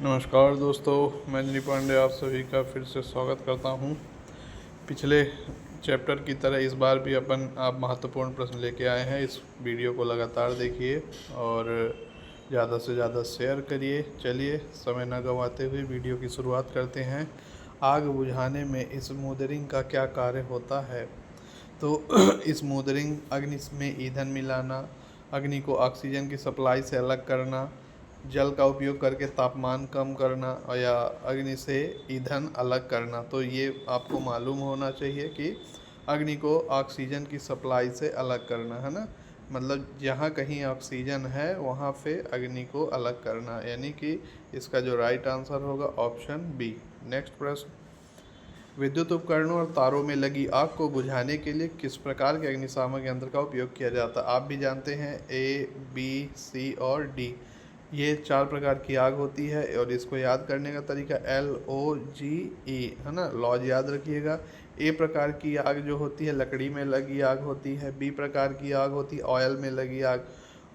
नमस्कार दोस्तों, मैं जनी पांडे आप सभी का फिर से स्वागत करता हूं। पिछले चैप्टर की तरह इस बार भी आप महत्वपूर्ण प्रश्न लेके आए हैं। इस वीडियो को लगातार देखिए और ज़्यादा से ज़्यादा शेयर करिए। चलिए समय न गंवाते हुए वीडियो की शुरुआत करते हैं। आग बुझाने में स्मोदरिंग का क्या कार्य होता है? तो स्मोदरिंग अग्नि में ईंधन मिलाना, अग्नि को ऑक्सीजन की सप्लाई से अलग करना, जल का उपयोग करके तापमान कम करना और या अग्नि से ईंधन अलग करना। तो ये आपको मालूम होना चाहिए कि अग्नि को ऑक्सीजन की सप्लाई से अलग करना है ना, मतलब जहाँ कहीं ऑक्सीजन है वहाँ पे अग्नि को अलग करना, यानी कि इसका जो राइट आंसर होगा ऑप्शन बी। नेक्स्ट प्रश्न, विद्युत उपकरणों और तारों में लगी आग को बुझाने के लिए किस प्रकार के अग्निशामक यंत्र का उपयोग किया जाता है? आप भी जानते हैं ए, बी, सी और डी, ये 4 प्रकार की आग होती है और इसको याद करने का तरीका LOGE है ना, लॉज याद रखिएगा। ए प्रकार की आग जो होती है लकड़ी में लगी आग होती है, बी प्रकार की आग होती है ऑयल में लगी आग,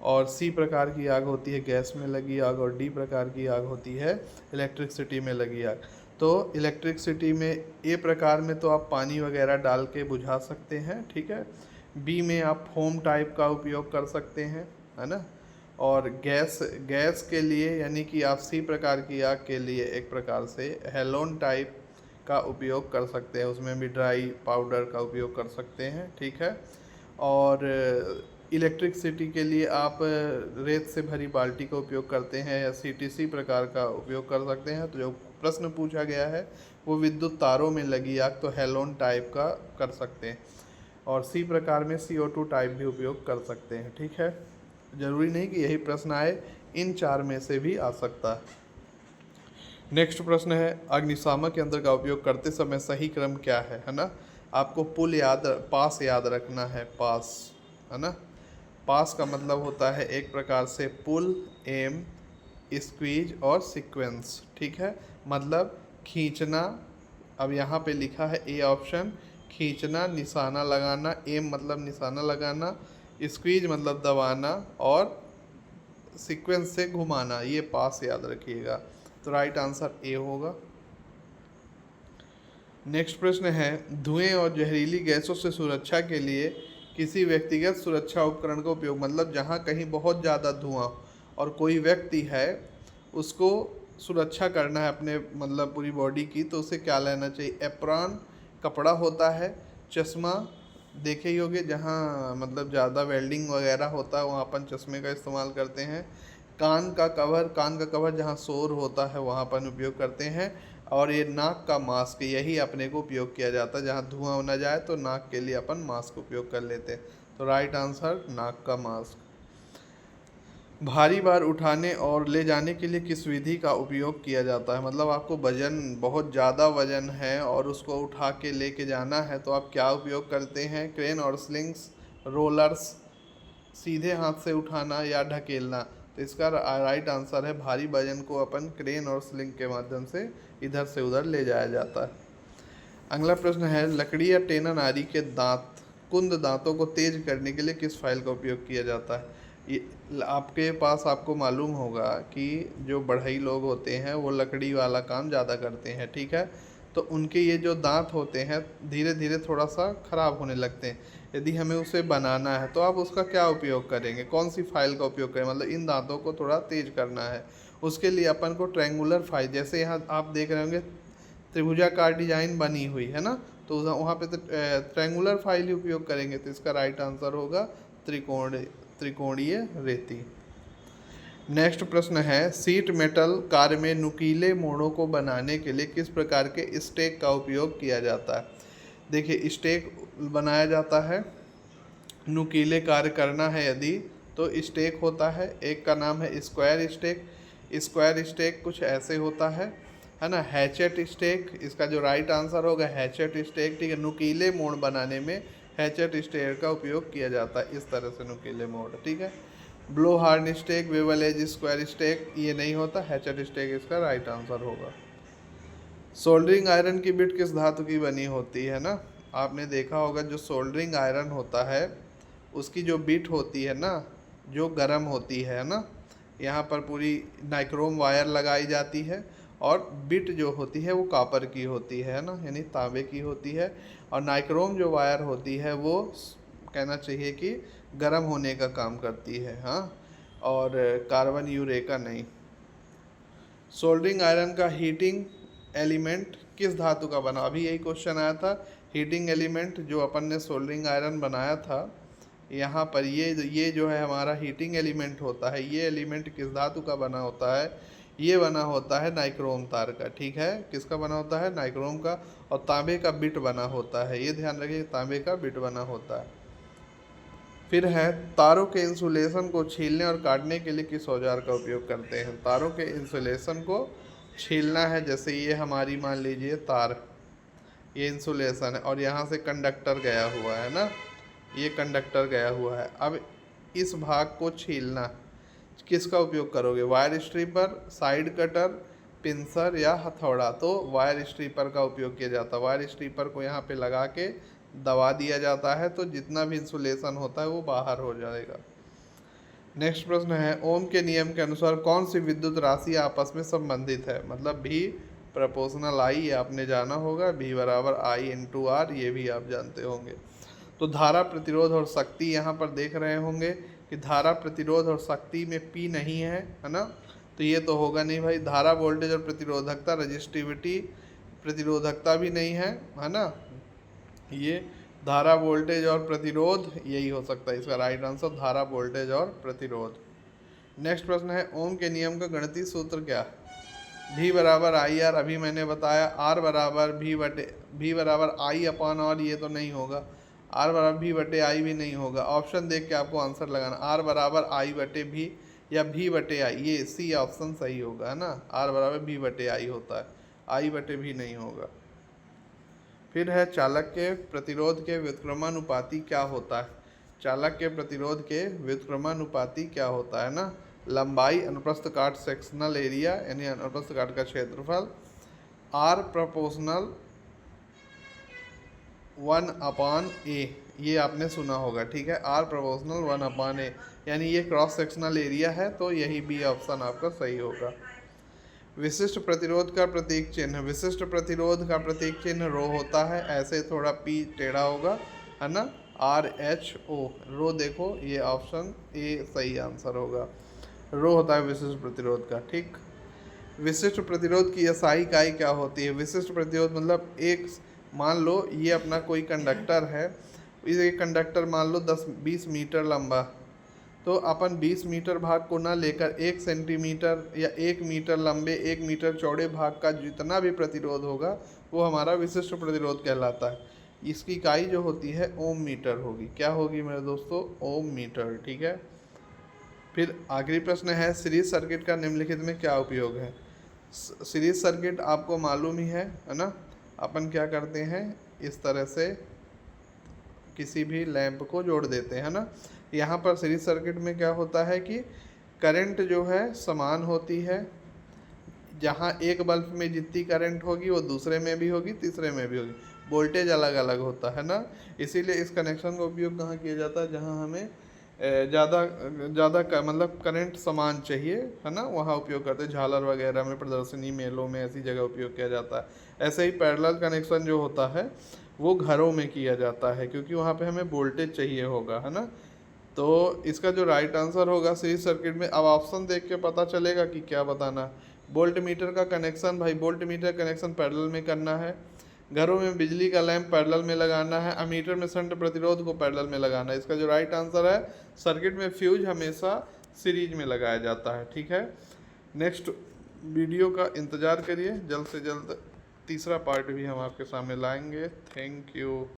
और सी प्रकार की आग होती है गैस में लगी आग, और डी प्रकार की आग होती है इलेक्ट्रिसिटी में लगी आग। तो इलेक्ट्रिसिटी में ए प्रकार में तो आप पानी वगैरह डाल के बुझा सकते हैं, ठीक है। बी में आप फोम टाइप का उपयोग कर सकते हैं, है ना। और गैस के लिए यानी कि आप सी प्रकार की आग के लिए एक प्रकार से हेलोन टाइप का उपयोग कर सकते हैं, उसमें भी ड्राई पाउडर का उपयोग कर सकते हैं, ठीक है। और इलेक्ट्रिसिटी के लिए आप रेत से भरी बाल्टी का उपयोग करते हैं या CTC प्रकार का उपयोग कर सकते हैं। तो जो प्रश्न पूछा गया है वो विद्युत तारों में लगी आग, तो हेलोन टाइप का कर सकते हैं, और सी प्रकार में CO2 टाइप भी उपयोग कर सकते हैं, ठीक है। जरूरी नहीं कि यही प्रश्न आए, इन 4 में से भी आ सकता है। नेक्स्ट प्रश्न है, अग्निशामक यंत्र का उपयोग करते समय सही क्रम क्या है ना। आपको पास याद रखना है, पास, है ना। पास का मतलब होता है एक प्रकार से पुल, एम, स्क्वीज और सीक्वेंस, ठीक है। मतलब खींचना, अब यहाँ पे लिखा है ए ऑप्शन, खींचना, निशाना लगाना, एम मतलब निशाना लगाना, स्क्वीज मतलब दबाना, और सीक्वेंस से घुमाना, ये पास याद रखिएगा। तो राइट आंसर ए होगा। नेक्स्ट प्रश्न है, धुएं और जहरीली गैसों से सुरक्षा के लिए किसी व्यक्तिगत सुरक्षा उपकरण का उपयोग, मतलब जहाँ कहीं बहुत ज़्यादा धुआं और कोई व्यक्ति है उसको सुरक्षा करना है अपने मतलब पूरी बॉडी की, तो उसे क्या लेना चाहिए? एप्रॉन कपड़ा होता है, चश्मा देखे ही होगे, जहाँ मतलब ज़्यादा वेल्डिंग वगैरह होता है वहाँ अपन चश्मे का इस्तेमाल करते हैं। कान का कवर जहाँ शोर होता है वहाँ अपन उपयोग करते हैं। और ये नाक का मास्क, यही अपने को उपयोग किया जाता है, जहाँ धुआं न जाए तो नाक के लिए अपन मास्क उपयोग कर लेते हैं। तो राइट आंसर नाक का मास्क। भारी भार उठाने और ले जाने के लिए किस विधि का उपयोग किया जाता है? मतलब आपको वजन, बहुत ज़्यादा वजन है और उसको उठा के लेके जाना है, तो आप क्या उपयोग करते हैं? क्रेन और स्लिंग्स, रोलर्स, सीधे हाथ से उठाना या ढकेलना? तो इसका राइट आंसर है भारी वजन को अपन क्रेन और स्लिंग के माध्यम से इधर से उधर ले जाया जाता है। अगला प्रश्न है, लकड़ी या टेनन आदि के कुंद दांतों को तेज करने के लिए किस फाइल का उपयोग किया जाता है? ये आपके पास, आपको मालूम होगा कि जो बढ़ई लोग होते हैं वो लकड़ी वाला काम ज़्यादा करते हैं, ठीक है। तो उनके ये जो दांत होते हैं धीरे धीरे थोड़ा सा ख़राब होने लगते हैं। यदि हमें उसे बनाना है तो आप उसका क्या उपयोग करेंगे, कौन सी फाइल का उपयोग करें? मतलब इन दांतों को थोड़ा तेज करना है, उसके लिए अपन को ट्रायंगुलर फाइल, जैसे यहाँ आप देख रहे होंगे त्रिभुजाकार डिजाइन बनी हुई है ना, तो वहाँ पे तो ट्रायंगुलर फाइल ही उपयोग करेंगे। तो इसका राइट आंसर होगा त्रिकोणीय रेती। नेक्स्ट प्रश्न है, सीट मेटल कार्य में नुकीले मोड़ों को बनाने के लिए किस प्रकार के स्टेक का उपयोग किया जाता है? देखिए, स्टेक बनाया जाता है, नुकीले कार्य करना है यदि, तो स्टेक होता है। एक का नाम है स्क्वायर स्टेक। स्क्वायर स्टेक कुछ ऐसे होता है ना। हैचेट स्टेक, इसका जो राइट आंसर होगा हैचेट स्टेक, ठीक है। नुकीले मोड़ बनाने में हैचेट स्टेक का उपयोग किया जाता है, इस तरह से नुकीले मोड़, ठीक है। Blow horn stake, bevel edge square stake, ये नहीं होता, हैचेट स्टेक इसका राइट आंसर होगा। सोल्डरिंग आयरन की बिट किस धातु की बनी होती है ना। आपने देखा होगा जो सोल्डरिंग आयरन होता है उसकी जो बिट होती है ना, जो गर्म होती है ना, यहाँ पर पूरी नाइक्रोम वायर लगाई जाती है और बिट जो होती है वो कॉपर की होती है ना, यानी तांबे की होती है। और नाइक्रोम जो वायर होती है वो कहना चाहिए कि गर्म होने का काम करती है, हाँ, और कार्बन यूरेका नहीं। सोल्डरिंग आयरन का हीटिंग एलिमेंट किस धातु का बना, अभी यही क्वेश्चन आया था। हीटिंग एलिमेंट जो अपन ने सोल्डरिंग आयरन बनाया था, यहाँ पर ये जो है हमारा हीटिंग एलिमेंट होता है, ये एलिमेंट किस धातु का बना होता है, ये बना होता है नाइक्रोम तार का, ठीक है। किसका बना होता है, नाइक्रोम का। और तांबे का बिट बना होता है, ये ध्यान रखिए, तांबे का बिट बना होता है। फिर है तारों के इंसुलेशन को छीलने और काटने के लिए किस औजार का उपयोग करते हैं। तारों के इंसुलेशन को छीलना है, जैसे ये हमारी मान लीजिए तार, ये इंसुलेशन है और यहाँ से कंडक्टर गया हुआ है ना, ये कंडक्टर गया हुआ है। अब इस भाग को छीलना किसका उपयोग करोगे, wire stripper, side cutter, pincer या हथौड़ा। तो वायर स्ट्रिपर का उपयोग किया जाता है। वायर स्ट्रिपर को यहाँ पे लगा के दबा दिया जाता है तो जितना भी इंसुलेशन होता है वो बाहर हो जाएगा। नेक्स्ट प्रश्न है, ओम के नियम के अनुसार कौन सी विद्युत राशि आपस में संबंधित है। मतलब भी प्रपोर्शनल आई, ये आपने जाना होगा, भी बराबर आई इंटू आर, ये भी आप जानते होंगे। तो धारा, प्रतिरोध और शक्ति, यहाँ पर देख रहे होंगे कि धारा, प्रतिरोध और शक्ति में पी नहीं है ना, तो ये तो होगा नहीं भाई। धारा, वोल्टेज और प्रतिरोधकता, रजिस्टिविटी, प्रतिरोधकता भी नहीं है ना, ये धारा, वोल्टेज और प्रतिरोध, यही हो सकता है इसका राइट आंसर, धारा, वोल्टेज और प्रतिरोध। नेक्स्ट प्रश्न है, ओम के नियम का गणितीय सूत्र क्या। भी बराबर आई आर, अभी मैंने बताया। आर बराबर भी बराबर आई अपॉन आर, ये तो नहीं होगा। आर बराबर भी बटे आई भी नहीं होगा। ऑप्शन देख के आपको आंसर लगाना, आर बराबर आई बटे भी या भी बटे आई, ये सी ऑप्शन सही होगा, है ना। आर बराबर भी बटे आई होता है, आई बटे भी नहीं होगा। फिर है, चालक के प्रतिरोध के व्युत्क्रमानुपाती क्या होता है। चालक के प्रतिरोध के व्युत्क्रमानुपाती क्या होता है ना, लंबाई, अनुप्रस्थ काट सेक्शनल एरिया यानी अनुप्रस्थ काट का क्षेत्रफल, आर प्रोपोर्शनल 1/a, ये आपने सुना होगा, ठीक है। आर प्रोपोर्शनल 1/a यानी ये क्रॉस सेक्शनल एरिया है, तो यही बी ऑप्शन आपका सही होगा। विशिष्ट प्रतिरोध का प्रतीक चिन्ह, विशिष्ट प्रतिरोध का प्रतीक चिन्ह रो होता है, ऐसे थोड़ा पी टेढ़ा होगा, है ना, RHO, रो देखो, ये ऑप्शन ए सही आंसर होगा, रो होता है विशिष्ट प्रतिरोध का, ठीक। विशिष्ट प्रतिरोध की एसआई इकाई क्या होती है। विशिष्ट प्रतिरोध मतलब एक, मान लो ये अपना कोई कंडक्टर है, ये कंडक्टर मान लो 10-20 मीटर लंबा, तो अपन 20 मीटर भाग को ना लेकर 1 सेंटीमीटर या 1 मीटर लंबे 1 मीटर चौड़े भाग का जितना भी प्रतिरोध होगा वो हमारा विशिष्ट प्रतिरोध कहलाता है। इसकी इकाई जो होती है ओम मीटर होगी। क्या होगी मेरे दोस्तों, ओम मीटर, ठीक है। फिर आखिरी प्रश्न है, सीरीज सर्किट का निम्नलिखित में क्या उपयोग है। सीरीज सर्किट आपको मालूम ही है ना, अपन क्या करते हैं, इस तरह से किसी भी लैंप को जोड़ देते हैं ना। यहाँ पर सीरीज सर्किट में क्या होता है कि करंट जो है समान होती है, जहाँ एक बल्ब में जितनी करंट होगी वो दूसरे में भी होगी, तीसरे में भी होगी, वोल्टेज अलग अलग होता है ना। इसीलिए इस कनेक्शन का उपयोग कहाँ किया जाता है, जहाँ हमें ज़्यादा मतलब करंट समान चाहिए, है ना, वहाँ उपयोग करते हैं। झालर वगैरह में, प्रदर्शनी मेलों में ऐसी जगह उपयोग किया जाता है। ऐसे ही पैरेलल कनेक्शन जो होता है वो घरों में किया जाता है, क्योंकि वहाँ पे हमें वोल्टेज चाहिए होगा, है ना। तो इसका जो राइट आंसर होगा सीरीज सर्किट में, अब ऑप्शन देख के पता चलेगा कि क्या बताना। वोल्ट मीटर का कनेक्शन, भाई वोल्ट मीटर कनेक्शन पैरेलल में करना है। घरों में बिजली का लैंप पैरेलल में लगाना है। अमीटर में शंट प्रतिरोध को पैरेलल में लगाना है। इसका जो राइट आंसर है, सर्किट में फ्यूज हमेशा सीरीज में लगाया जाता है, ठीक है। नेक्स्ट वीडियो का इंतज़ार करिए, जल्द से जल्द तीसरा पार्ट भी हम आपके सामने लाएंगे। Thank you.